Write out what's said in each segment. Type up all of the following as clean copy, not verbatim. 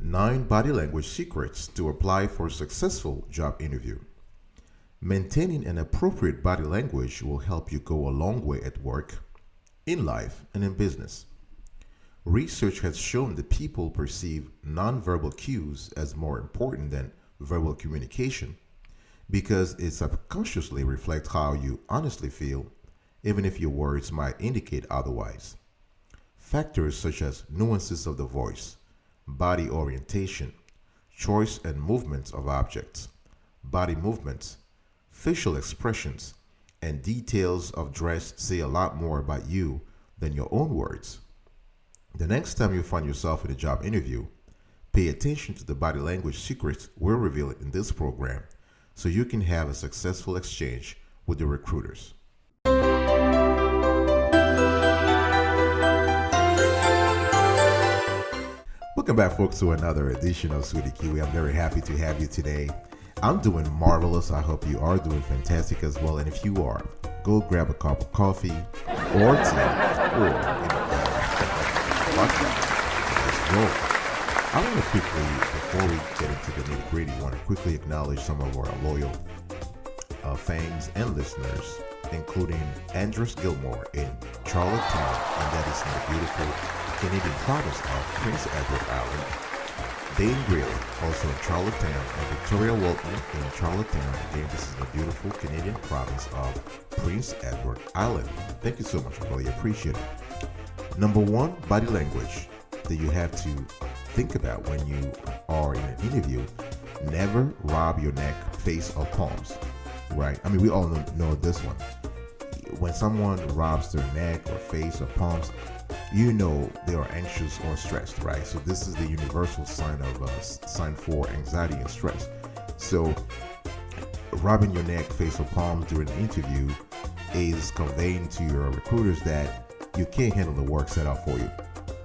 9 body language secrets to apply for a successful job interview. Maintaining an appropriate body language will help you go a long way at work, in life, and in business. Research has shown that people perceive nonverbal cues as more important than verbal communication because it subconsciously reflects how you honestly feel, even if your words might indicate otherwise. Factors such as nuances of the voice, body orientation, choice and movements of objects, body movements, facial expressions, and details of dress say a lot more about you than your own words. The next time you find yourself in a job interview, pay attention to the body language secrets we're revealing in this program so you can have a successful exchange with the recruiters. Welcome back, folks, to another edition of Sweetie Kiwi. I'm very happy to have you today. I'm doing marvelous. I hope you are doing fantastic as well. And if you are, go grab a cup of coffee or tea or vodka. Let's go. I want to quickly, before we get into the nitty-gritty, want to quickly acknowledge some of our loyal fans and listeners, including Andres Gilmore in Charlottetown, and that is in the beautiful Canadian province of Prince Edward Island. Dane Greeley, also in Charlottetown, and Victoria Walton in Charlottetown. Again, this is the beautiful Canadian province of Prince Edward Island. Thank you so much. I really appreciate it. Number 1, body language that you have to think about when you are in an interview. Never rub your neck, face, or palms. Right? I mean, we all know this one. When someone rubs their neck or face or palms, you know they are anxious or stressed, right? So this is the universal sign for anxiety and stress. So rubbing your neck, face, or palms during an interview is conveying to your recruiters that you can't handle the work set up for you,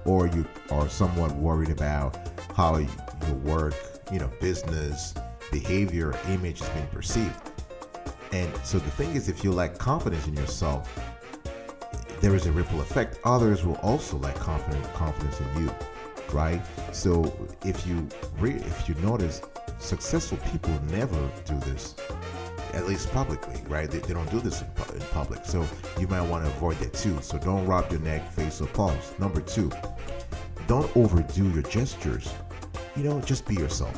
or you are somewhat worried about how your work, business, behavior, image is being perceived. And so the thing is, if you lack confidence in yourself, there is a ripple effect. Others will also lack confidence in you, right? So if you notice, successful people never do this, at least publicly, right? They don't do this in public. So you might want to avoid that too. So don't rub your neck, face, or palms. Number 2, don't overdo your gestures. Just be yourself.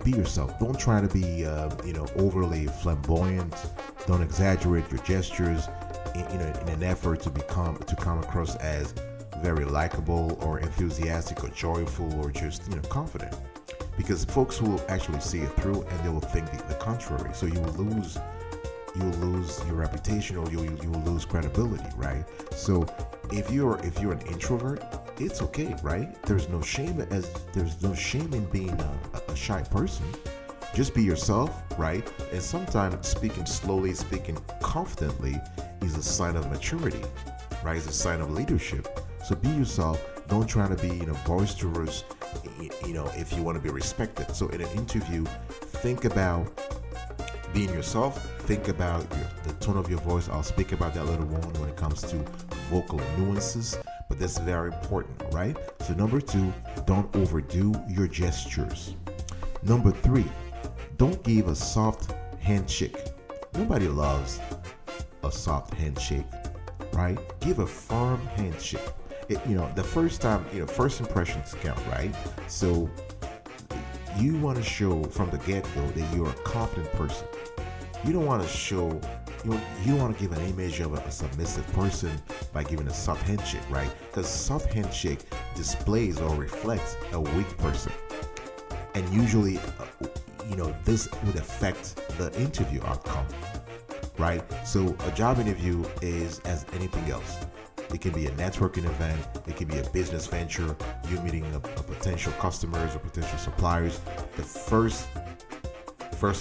Be yourself. Don't try to be, overly flamboyant. Don't exaggerate your gestures in an effort to come across as very likable or enthusiastic or joyful or just confident, because folks will actually see it through and they will think the contrary. So you will lose your reputation, or you will lose credibility, right? So if you're an introvert, it's okay, right? There's no shame in being a shy person. Just be yourself, right? And sometimes speaking slowly, speaking confidently is a sign of maturity, right? It's a sign of leadership. So be yourself. Don't try to be, boisterous, if you want to be respected. So in an interview, think about being yourself. Think about the tone of your voice. I'll speak about that later on when it comes to vocal nuances, but that's very important, right? So number 2, don't overdo your gestures. Number 3, don't give a soft handshake. Nobody loves a soft handshake, right? Give a firm handshake. The first time, first impressions count, right? So you want to show from the get-go that you're a confident person. You don't want to show, you don't want to give an image of a submissive person by giving a soft handshake, right? Because soft handshake displays or reflects a weak person. And usually, this would affect the interview outcome, right? So a job interview is as anything else. It can be a networking event. It can be a business venture. You meeting a potential customers or potential suppliers. The first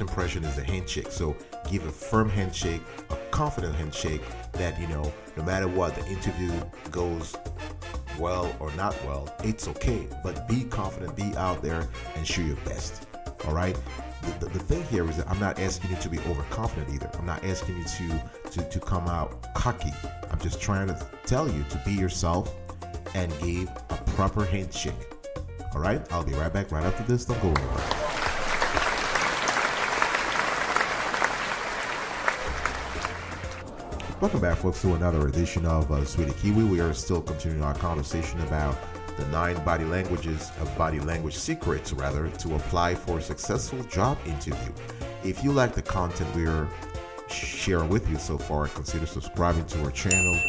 impression is a handshake. So give a firm handshake, a confident handshake that, no matter what, the interview goes well or not well, it's okay. But be confident, be out there, and show your best. All right. The thing here is that I'm not asking you to be overconfident either. I'm not asking you to come out cocky. I'm just trying to tell you to be yourself and give a proper handshake. All right, I'll be right back right after this. Don't go anywhere. Welcome back, folks, to another edition of Sweetie Kiwi. We are still continuing our conversation about the 9 body language secrets, rather, to apply for a successful job interview. If you like the content we're sharing with you so far, consider subscribing to our channel,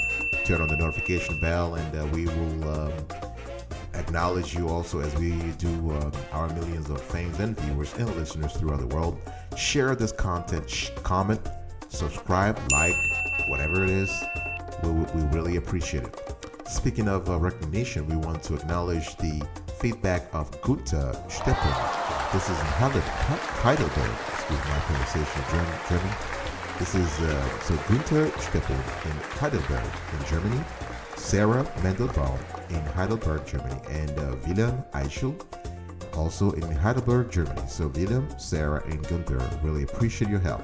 turn on the notification bell, and we will acknowledge you also as we do our millions of fans and viewers and listeners throughout the world. Share this content, comment, subscribe, like, whatever it is, we really appreciate it. Speaking of recognition, we want to acknowledge the feedback of Gunther Steppen. This is in Heidelberg, excuse my pronunciation of German. This is so Gunther Steppen in Heidelberg in Germany, Sarah Mendelbaum in Heidelberg, Germany, and Wilhelm Eichel also in Heidelberg, Germany. So Wilhelm, Sarah, and Gunther, really appreciate your help.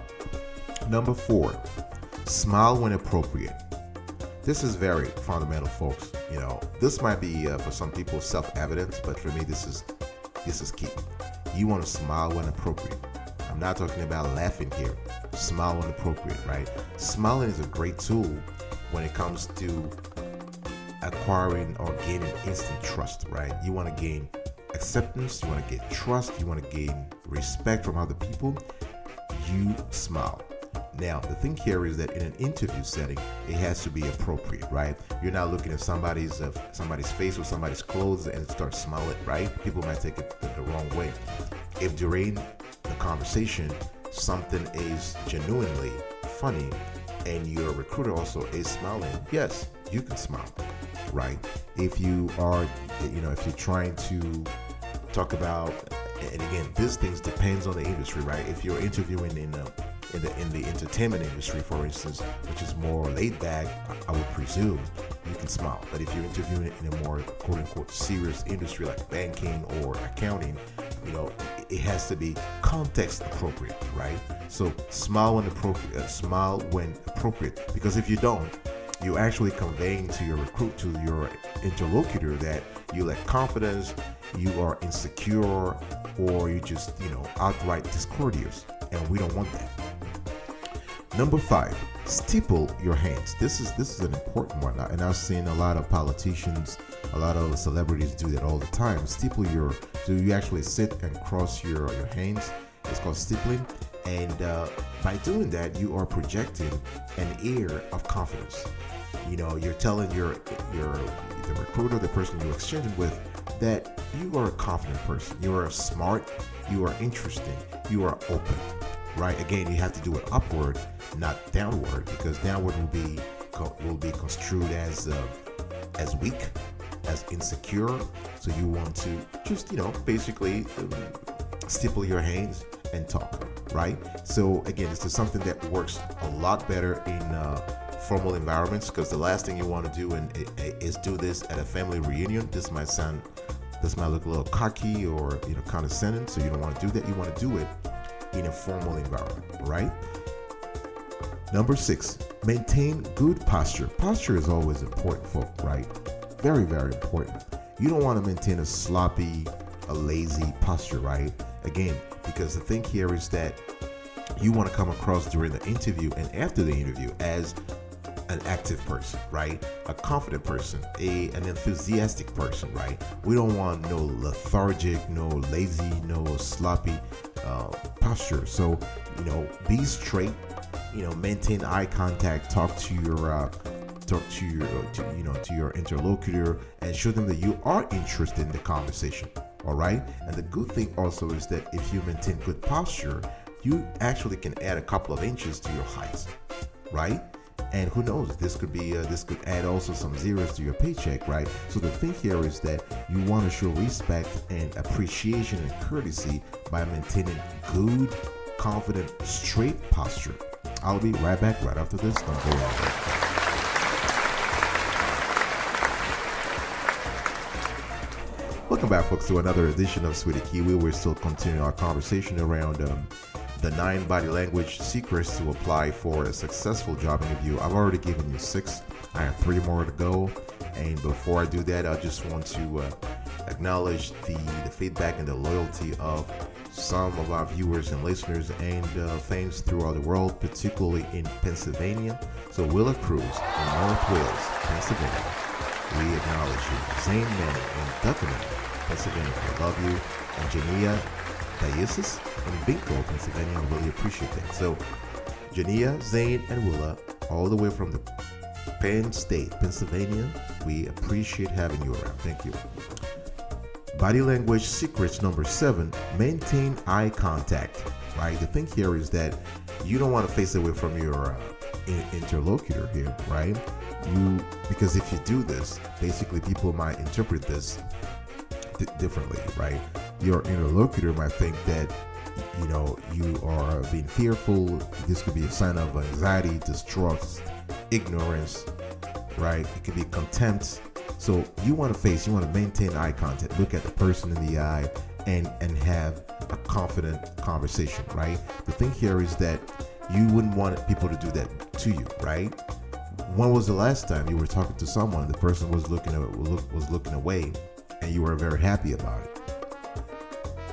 Number 4, smile when appropriate. This is very fundamental, folks. You know, this might be for some people self-evident, but for me, this is key. You want to smile when appropriate. I'm not talking about laughing here. Smile when appropriate, right? Smiling is a great tool when it comes to acquiring or gaining instant trust, right? You want to gain acceptance, you want to get trust, you want to gain respect from other people. You smile. Now, the thing here is that in an interview setting, it has to be appropriate, right? You're not looking at somebody's face or somebody's clothes and start smiling, right? People might take it the wrong way. If during the conversation, something is genuinely funny and your recruiter also is smiling, yes, you can smile, right? If you are, if you're trying to talk about, and again, these things depends on the industry, right? If you're interviewing in the entertainment industry, for instance, which is more laid back, I would presume you can smile. But if you're interviewing in a more quote unquote serious industry like banking or accounting, it has to be context appropriate, right? So smile when appropriate, because if you don't, you're actually conveying to your interlocutor that you lack confidence, you are insecure, or you just outright discourteous, and we don't want that. Number 5, steeple your hands. This is an important one, and I've seen a lot of politicians, a lot of celebrities do that all the time. So you actually sit and cross your hands. It's called steepling, and by doing that, you are projecting an air of confidence. You're telling the recruiter, the person you're exchanging with, that you are a confident person. You are smart. You are interesting. You are open. Right? Again, you have to do it upward, not downward, because downward will be construed as weak, as insecure. So you want to just basically stipple your hands and talk, right? So again, this is something that works a lot better in formal environments, because the last thing you want to do is do this at a family reunion. This might look a little cocky or condescending. So you don't want to do that. You want to do it in a formal environment, right? Number 6, maintain good posture. Posture is always important, folks, right? Very, very important. You don't want to maintain a sloppy, a lazy posture, right? Again, because the thing here is that you want to come across during the interview and after the interview as an active person, right? A confident person, an enthusiastic person, right? We don't want no lethargic, no lazy, no sloppy posture. So, be straight, maintain eye contact, talk to your interlocutor, and show them that you are interested in the conversation. All right. And the good thing also is that if you maintain good posture, you actually can add a couple of inches to your height, right? And who knows, this could add also some zeros to your paycheck, right? So the thing here is that you want to show respect and appreciation and courtesy by maintaining good, confident, straight posture. I'll be right back right after this. Don't go anywhere. Welcome back, folks, to another edition of Sweetie Kiwi. We're still continuing our conversation around the 9 body language secrets to apply for a successful job interview. I've already given you 6. I have 3 more to go. And before I do that, I just want to acknowledge the feedback and the loyalty of some of our viewers and listeners and fans throughout the world, particularly in Pennsylvania. So Willa Cruz in North Wales, Pennsylvania, we acknowledge you. Zane Manning in Duckenham, Pennsylvania, I love you. And Jania Diasis in Binko, Pennsylvania, I really appreciate that. So Jania, Zane, and Willa, all the way from the Penn State, Pennsylvania, we appreciate having you around. Thank you. Body language secrets number 7, maintain eye contact, right? The thing here is that you don't want to face away from your interlocutor here, right? Because if you do this, basically people might interpret this differently, right? Your interlocutor might think that you are being fearful. This could be a sign of anxiety, distrust, ignorance, right? It could be contempt. So you want to maintain eye contact, look at the person in the eye, and have a confident conversation, right? The thing here is that you wouldn't want people to do that to you, right? When was the last time you were talking to someone, the person was looking away, and you were very happy about it,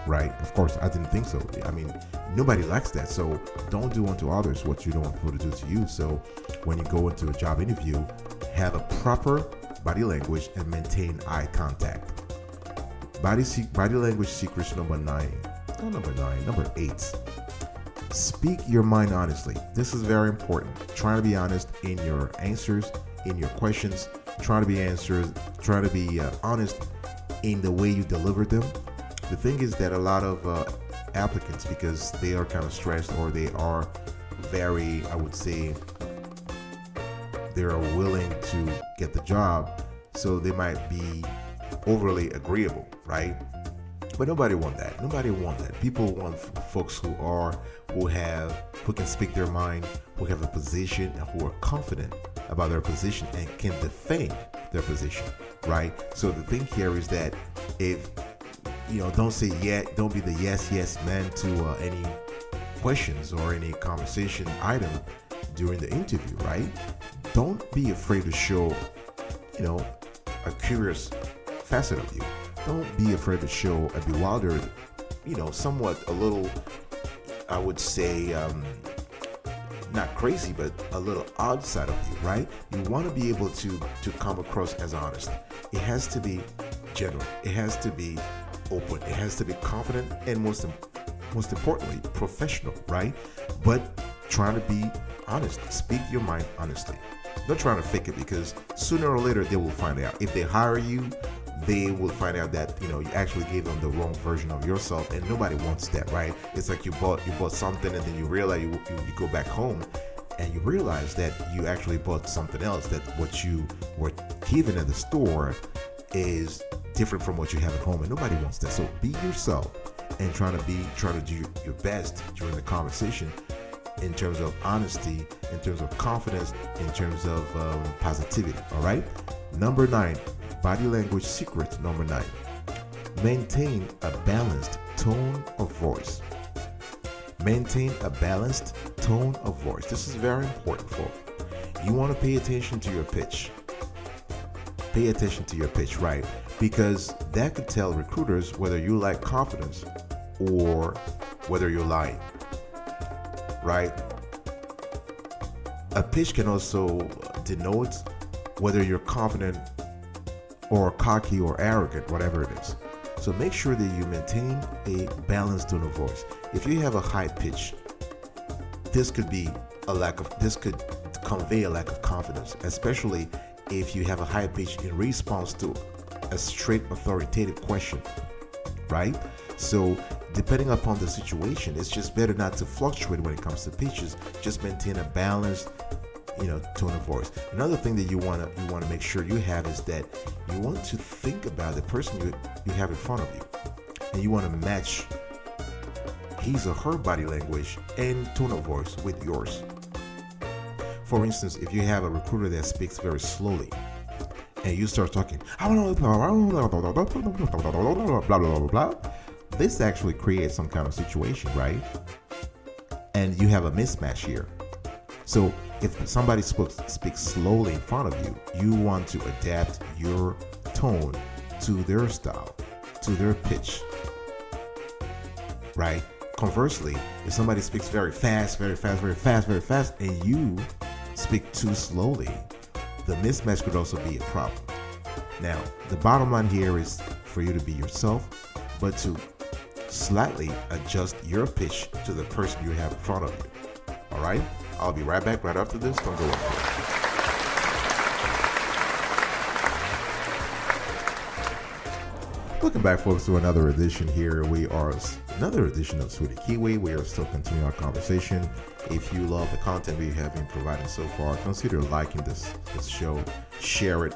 right? Of course, I didn't think so. I mean, nobody likes that. So don't do unto others what you don't want people to do to you. So when you go into a job interview, have a proper body language and maintain eye contact. Body language secrets number 8. Speak your mind honestly. This is very important. Try to be honest in your answers, in your questions. Try to be honest in the way you deliver them. The thing is that a lot of applicants, because they are kind of stressed or they are very, I would say, they are willing to get the job, so they might be overly agreeable, right? But nobody want that. People want folks who can speak their mind, who have a position, and who are confident about their position and can defend their position, right? So the thing here is that if don't be the yes man to any questions or any conversation item during the interview, right? Don't be afraid to show, a curious facet of you. Don't be afraid to show a bewildered, somewhat a little, I would say, not crazy, but a little odd side of you, right? You want to be able to come across as honest. It has to be genuine. It has to be open. It has to be confident, and most importantly, professional, right? But trying to be honest. Speak your mind honestly. Don't try to fake it, because sooner or later they will find out. If they hire you, they will find out that you actually gave them the wrong version of yourself, and nobody wants that, right? It's like you bought something, and then you realize you go back home and you realize that you actually bought something else, that what you were given at the store is different from what you have at home, and nobody wants that. So be yourself and try to do your best during the conversation, in terms of honesty, in terms of confidence, in terms of positivity. All right. Number 9, body language secret number 9. Maintain a balanced tone of voice. Maintain a balanced tone of voice. This is very important, folks. You want to pay attention to your pitch. Pay attention to your pitch, right? Because that could tell recruiters whether you lack confidence or whether you're lying. Right? A pitch can also denote whether you're confident or cocky or arrogant, whatever it is. So make sure that you maintain a balanced tone of voice. If you have a high pitch, this could convey a lack of confidence, especially if you have a high pitch in response to a straight authoritative question, right? So depending upon the situation, it's just better not to fluctuate when it comes to pitches. Just maintain a balanced, tone of voice. Another thing that you want to make sure you have is that you want to think about the person you have in front of you, and you want to match his or her body language and tone of voice with yours. For instance, if you have a recruiter that speaks very slowly, and you start talking, this actually creates some kind of situation, right? And you have a mismatch here. So if somebody speaks slowly in front of you, you want to adapt your tone to their style. to their pitch, right? Conversely, if somebody speaks very fast, very fast, very fast, very fast, and you speak too slowly, the mismatch could also be a problem. Now, the bottom line here is for you to be yourself, but to slightly adjust your pitch to the person you have in front of you. All right? I'll be right back right after this. Don't go anywhere. Welcome back, folks, to another edition here. Another edition of Sweetie Kiwi. We are still continuing our conversation. If you love the content we have been providing so far, consider liking this show, share it,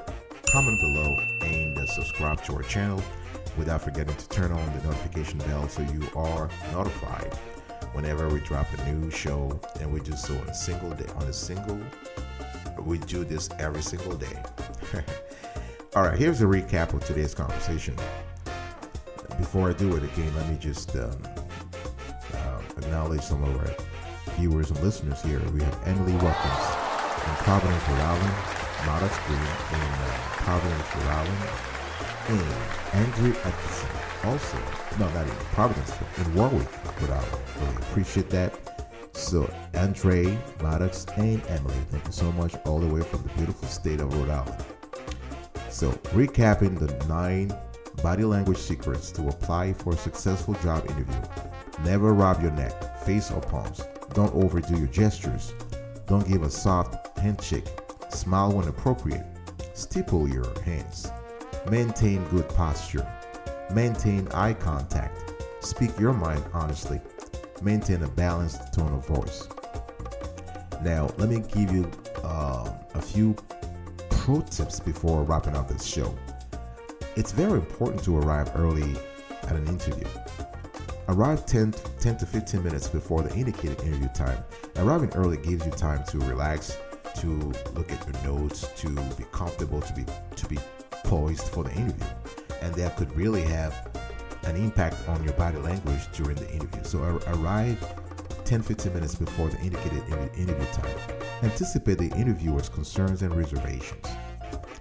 comment below, and subscribe to our channel without forgetting to turn on the notification bell so you are notified whenever we drop a new show. And we do so on a single day. We do this every single day. All right, here's a recap of today's conversation. Before I do it again, let me just acknowledge some of our viewers and listeners here. We have Emily Watkins in Providence, Rhode Island, Maddox Green in Providence, Rhode Island, and Andrew Atkinson, also, no, not in Providence, but in Warwick, Rhode Island. Really appreciate that. So, Andre, Maddox, and Emily, thank you so much, all the way from the beautiful state of Rhode Island. So, recapping the 9 body language secrets to apply for a successful job interview. Never rub your neck, face, or palms. Don't overdo your gestures. Don't give a soft handshake. Smile when appropriate. Stipple your hands. Maintain good posture. Maintain eye contact. Speak your mind honestly. Maintain a balanced tone of voice. Now, let me give you a few pro tips before wrapping up this show. It's very important to arrive early at an interview. Arrive 10 to 15 minutes before the indicated interview time. Arriving early gives you time to relax, to look at your notes, to be comfortable, to be poised for the interview. And that could really have an impact on your body language during the interview. So arrive 10-15 minutes before the indicated interview time. Anticipate the interviewer's concerns and reservations.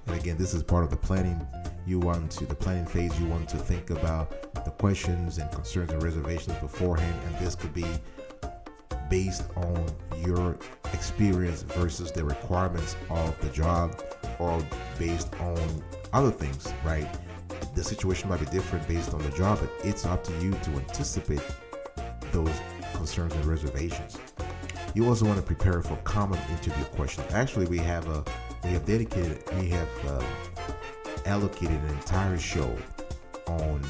And again, this is part of the planning. The planning phase, you want to think about the questions and concerns and reservations beforehand, and this could be based on your experience versus the requirements of the job, or based on other things, right? The situation might be different based on the job, but it's up to you to anticipate those concerns and reservations. You also want to prepare for common interview questions. Actually, we have allocated an entire show on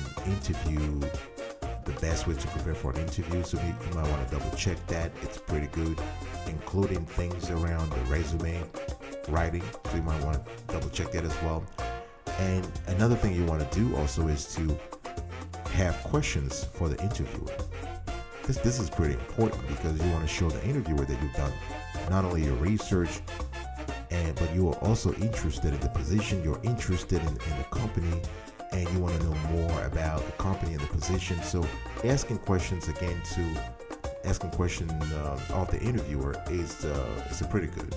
the best way to prepare for an interview. So you might want to double check that. It's pretty good, including things around the resume writing. So you might want to double check that as well. And another thing you want to do also is to have questions for the interviewer. This is pretty important because you want to show the interviewer that you've done not only your research, but you are also interested in the position, you're interested in the company, and you want to know more about the company and the position. So asking questions of the interviewer is pretty good.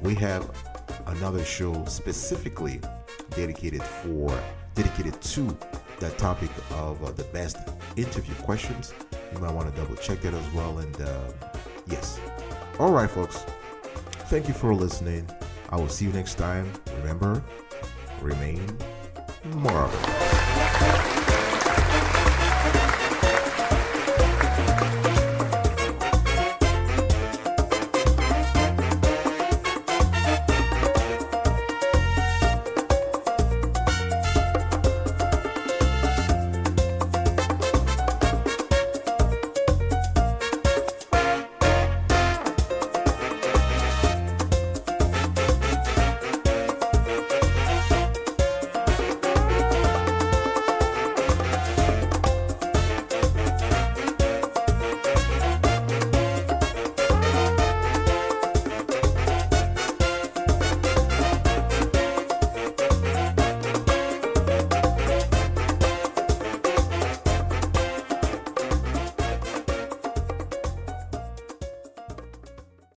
We have another show specifically dedicated to that topic of the best interview questions. You might want to double check that as well. And yes. All right, folks. Thank you for listening. I will see you next time. Remember, remain marvelous.